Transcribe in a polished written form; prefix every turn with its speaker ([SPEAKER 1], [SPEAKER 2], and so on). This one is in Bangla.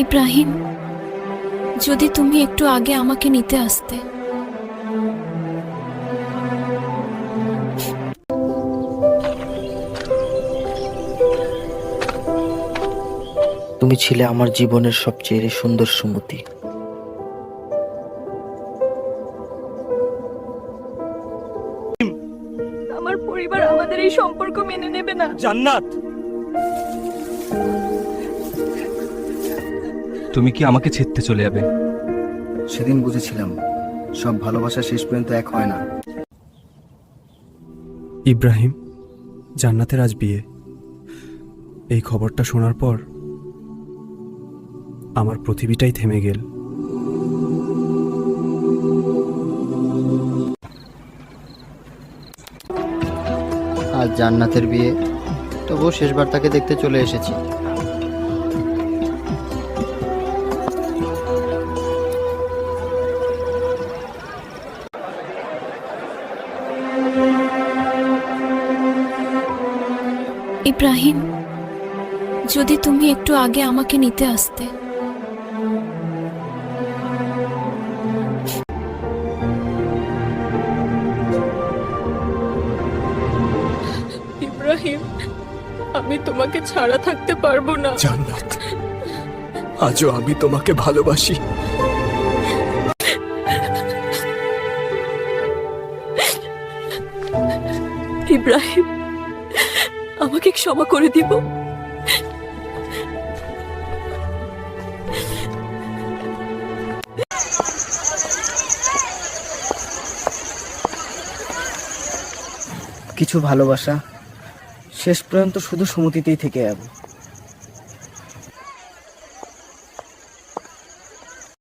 [SPEAKER 1] ইব্রাহিম, যদি তুমি একটু আগে আমাকে নিতে আসতে।
[SPEAKER 2] তুমি ছিলে আমার জীবনের সবচেয়ে সুন্দর স্মৃতি।
[SPEAKER 3] আমার পরিবার আমাদের এই সম্পর্ক মেনে নেবে না।
[SPEAKER 4] জান্নাত, তুমি কি আমাকে ছেড়তে চলে যাবে?
[SPEAKER 5] সেদিন বুঝেছিলাম সব ভালোবাসা শেষ পর্যন্ত এক হয় না।
[SPEAKER 6] ইব্রাহিম, জান্নাতের আজ বিয়ে। এই খবরটা শোনার পর আমার পৃথিবীটাই থেমে গেল।
[SPEAKER 5] আজ জান্নাতের বিয়ে, তবুও শেষবার তাকে দেখতে চলে এসেছি।
[SPEAKER 1] ইব্রাহিম, যদি তুমি একটু আগে আমাকে নিতে আসতে।
[SPEAKER 3] ইব্রাহিম, আমি তোমাকে ছাড়া থাকতে পারবো না।
[SPEAKER 6] জান্নাত, আজও আমি তোমাকে ভালোবাসি।
[SPEAKER 3] ইব্রাহিম, আমাকে ক্ষমা করে দিব।
[SPEAKER 5] কিছু ভালোবাসা শেষ পর্যন্ত শুধু সুমতিতেই থেকে যাবে।